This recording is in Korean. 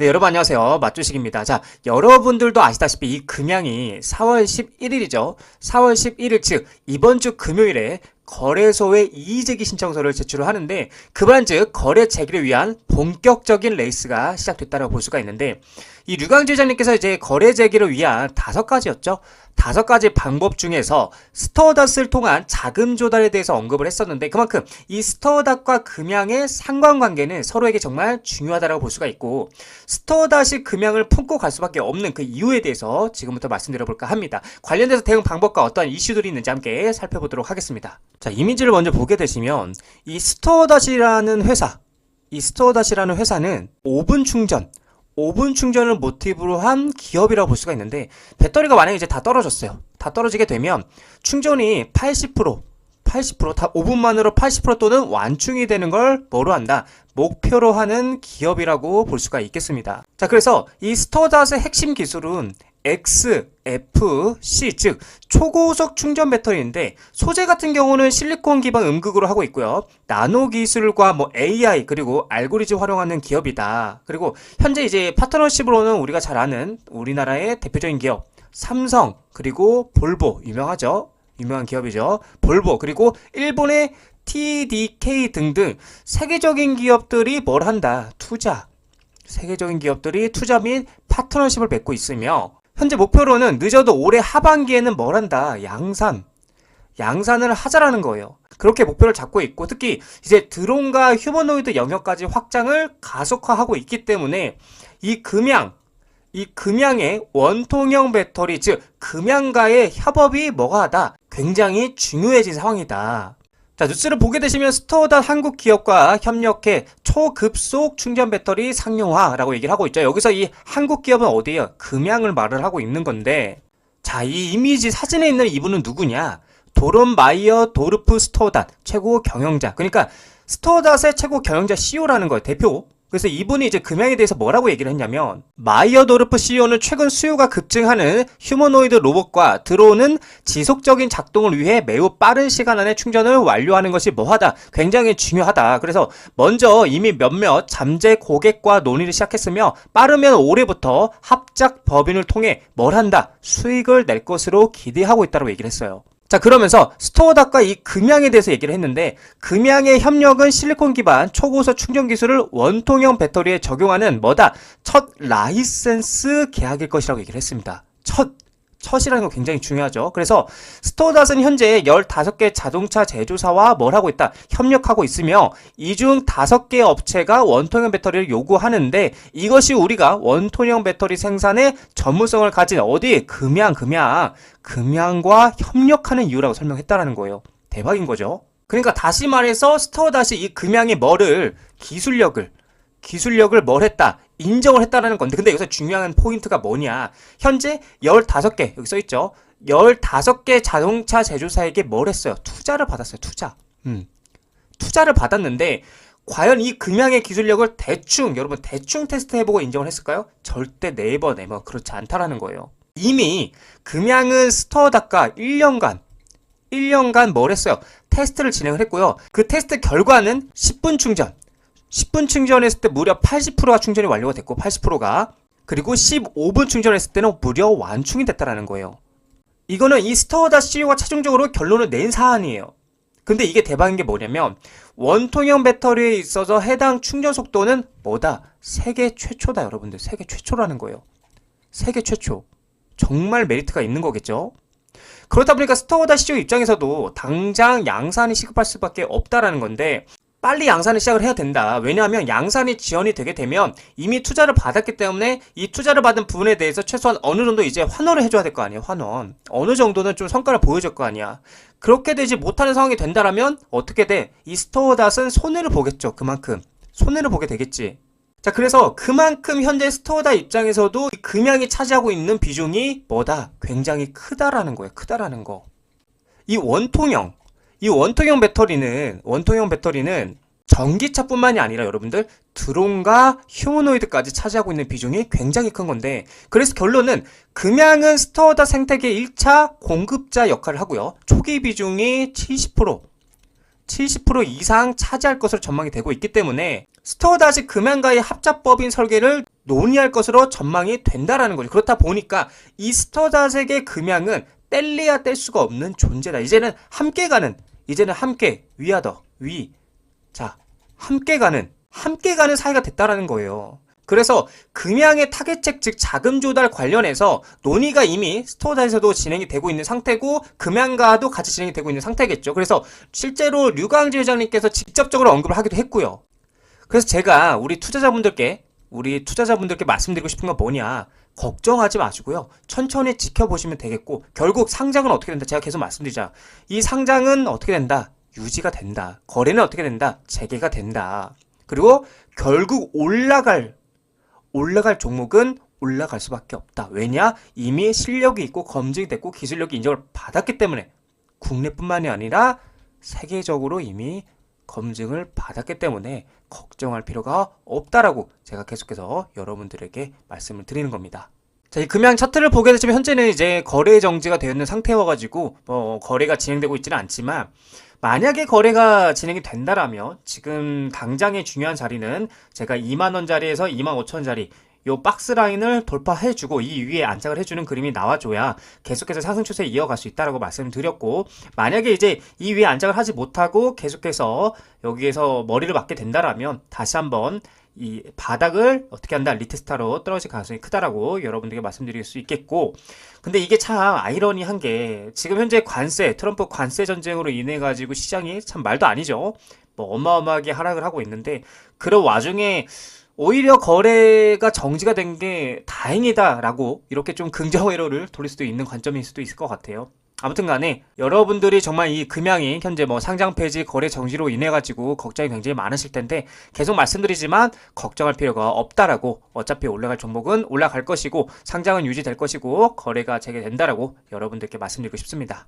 네, 여러분 안녕하세요. 맛주식입니다. 자, 여러분들도 아시다시피 이 금양이 4월 11일이죠. 4월 11일 즉 이번 주 금요일에 거래소에 이의제기 신청서를 제출을 하는데 그반즉 거래 재개를 위한 본격적인 레이스가 시작됐다고 볼 수가 있는데 이 류강주 회장님께서 이제 거래 재개를 위한 5가지였죠. 5가지 방법 중에서 스터닷을 통한 자금 조달에 대해서 언급을 했었는데 그만큼 이 스터닷과 금양의 상관관계는 서로에게 정말 중요하다고 볼 수가 있고 스터닷이 금양을 품고 갈 수밖에 없는 그 이유에 대해서 지금부터 말씀드려볼까 합니다. 관련돼서 대응 방법과 어떠한 이슈들이 있는지 함께 살펴보도록 하겠습니다. 자, 이미지를 먼저 보게 되시면 이 스터닷이라는 회사는 5분 충전을 모티브로 한 기업이라고 볼 수가 있는데 배터리가 만약에 이제 다 떨어졌어요. 다 떨어지게 되면 충전이 80% 다 5분만으로 80% 또는 완충이 되는 걸 뭐로 한다? 목표로 하는 기업이라고 볼 수가 있겠습니다. 자, 그래서 이 스터닷의 핵심 기술은 XFC 즉 초고속 충전 배터리인데 소재 같은 경우는 실리콘 기반 음극으로 하고 있고요. 나노 기술과 AI 그리고 알고리즘 활용하는 기업이다. 그리고 현재 이제 파트너십으로는 우리가 잘 아는 우리나라의 대표적인 기업 삼성 그리고 볼보 유명한 기업이죠. 볼보 그리고 일본의 TDK 등등 세계적인 기업들이 뭘 한다? 세계적인 기업들이 투자 및 파트너십을 맺고 있으며 현재 목표로는 늦어도 올해 하반기에는 뭘 한다? 양산을 하자라는 거예요. 그렇게 목표를 잡고 있고 특히 이제 드론과 휴머노이드 영역까지 확장을 가속화하고 있기 때문에 이 금양의 원통형 배터리 즉 금양과의 협업이 뭐가 하다? 굉장히 중요해진 상황이다. 자, 뉴스를 보게 되시면 스터닷 한국 기업과 협력해 초급속 충전 배터리 상용화라고 얘기를 하고 있죠. 여기서 이 한국 기업은 어디예요? 금양을 말을 하고 있는 건데 자, 이 이미지 사진에 있는 이분은 누구냐? 도론 마이어 도르프 스터닷 최고 경영자. 그러니까 스터닷의 최고 경영자 CEO라는 거예요. 대표. 그래서 이분이 이제 금양에 대해서 뭐라고 얘기를 했냐면 마이어도르프 CEO는 최근 수요가 급증하는 휴머노이드 로봇과 드론은 지속적인 작동을 위해 매우 빠른 시간 안에 충전을 완료하는 것이 뭐하다? 굉장히 중요하다. 그래서 먼저 이미 몇몇 잠재 고객과 논의를 시작했으며 빠르면 올해부터 합작 법인을 통해 뭘 한다? 수익을 낼 것으로 기대하고 있다고 얘기를 했어요. 자, 그러면서 스터닷과 이 금양에 대해서 얘기를 했는데 금양의 협력은 실리콘 기반 초고속 충전 기술을 원통형 배터리에 적용하는 첫 라이센스 계약일 것이라고 얘기를 했습니다. 첫이라는 거 굉장히 중요하죠. 그래서 스터닷은 현재 15개 자동차 제조사와 뭘 하고 있다? 협력하고 있으며 이 중 5개 업체가 원통형 배터리를 요구하는데 이것이 우리가 원통형 배터리 생산의 전문성을 가진 금양과 협력하는 이유라고 설명했다라는 거예요. 대박인 거죠. 그러니까 다시 말해서 스터닷이 이 금양의 기술력을 뭘 했다? 인정을 했다라는 건데 근데 여기서 중요한 포인트가 뭐냐? 현재 15개 여기 써있죠. 15개 자동차 제조사에게 뭘 했어요? 투자를 받았어요. 투자를 받았는데 과연 이 금양의 기술력을 여러분 대충 테스트 해보고 인정을 했을까요? 절대 네버 그렇지 않다라는 거예요. 이미 금양은 스터닷과 1년간 뭘 했어요? 테스트를 진행을 했고요. 그 테스트 결과는 10분 충전했을 때 무려 80%가 충전이 완료가 됐고 80%가 그리고 15분 충전했을 때는 무려 완충이 됐다라는 거예요. 이거는 이 스터닷 CEO가 최종적으로 결론을 낸 사안이에요. 근데 이게 대박인 게 뭐냐면 원통형 배터리에 있어서 해당 충전 속도는 세계 최초다 여러분들. 세계 최초라는 거예요. 세계 최초. 정말 메리트가 있는 거겠죠. 그렇다 보니까 스터닷 CEO 입장에서도 당장 양산이 시급할 수밖에 없다라는 건데 빨리 양산을 시작을 해야 된다. 왜냐하면 양산이 지연이 되게 되면 이미 투자를 받았기 때문에 이 투자를 받은 부분에 대해서 최소한 어느 정도 이제 환원을 해줘야 될 거 아니에요. 환원. 어느 정도는 좀 성과를 보여줄 거 아니야. 그렇게 되지 못하는 상황이 된다라면 어떻게 돼? 이 스터닷은 손해를 보겠죠. 그만큼. 손해를 보게 되겠지. 자, 그래서 그만큼 현재 스터닷 입장에서도 이 금양이 차지하고 있는 비중이 굉장히 크다라는 거예요. 크다라는 거. 이 원통형 배터리는 전기차뿐만이 아니라 여러분들 드론과 휴머노이드까지 차지하고 있는 비중이 굉장히 큰 건데 그래서 결론은 금양은 스터닷 생태계 1차 공급자 역할을 하고요. 초기 비중이 70% 이상 차지할 것으로 전망이 되고 있기 때문에 스튜어닷이 금양가의 합작법인 설계를 논의할 것으로 전망이 된다라는 거죠. 그렇다 보니까 이 스튜어닷에게 금양은 뗄래야 뗄 수가 없는 존재다. 이제는 함께 가는, 이제는 함께 위하더 위, 자 함께 가는 사이가 됐다라는 거예요. 그래서 금양의 타겟책 즉 자금 조달 관련해서 논의가 이미 스튜어닷에서도 진행이 되고 있는 상태고 금양가도 같이 진행이 되고 있는 상태겠죠. 그래서 실제로 류광지 회장님께서 직접적으로 언급을 하기도 했고요. 그래서 제가 우리 투자자분들께 말씀드리고 싶은 건 뭐냐, 걱정하지 마시고요. 천천히 지켜보시면 되겠고, 결국 상장은 어떻게 된다? 제가 계속 말씀드리자. 이 상장은 어떻게 된다? 유지가 된다. 거래는 어떻게 된다? 재개가 된다. 그리고 결국 올라갈 종목은 올라갈 수밖에 없다. 왜냐? 이미 실력이 있고 검증이 됐고 기술력이 인정을 받았기 때문에, 국내뿐만이 아니라 세계적으로 이미 검증을 받았기 때문에 걱정할 필요가 없다라고 제가 계속해서 여러분들에게 말씀을 드리는 겁니다. 자, 이 금양 차트를 보게 되시면 현재는 이제 거래 정지가 되어 있는 상태여가지고 거래가 진행되고 있지는 않지만, 만약에 거래가 진행이 된다라면 지금 당장의 중요한 자리는 제가 2만원 자리에서 25,000원 자리 요 박스 라인을 돌파해주고 이 위에 안착을 해주는 그림이 나와줘야 계속해서 상승 추세 이어갈 수 있다라고 말씀을 드렸고, 만약에 이제 이 위에 안착을 하지 못하고 계속해서 여기에서 머리를 맞게 된다라면 다시 한번 이 바닥을 어떻게 한다, 리테스트하러 떨어질 가능성이 크다라고 여러분들에게 말씀드릴 수 있겠고, 근데 이게 참 아이러니한 게 지금 현재 트럼프 관세 전쟁으로 인해 가지고 시장이 참 말도 아니죠. 뭐 어마어마하게 하락을 하고 있는데, 그런 와중에 오히려 거래가 정지가 된 게 다행이다라고 이렇게 좀 긍정회로를 돌릴 수도 있는 관점일 수도 있을 것 같아요. 아무튼 간에 여러분들이 정말 이 금양이 현재 뭐 상장 폐지, 거래 정지로 인해 가지고 걱정이 굉장히 많으실 텐데, 계속 말씀드리지만 걱정할 필요가 없다라고, 어차피 올라갈 종목은 올라갈 것이고 상장은 유지될 것이고 거래가 재개된다라고 여러분들께 말씀드리고 싶습니다.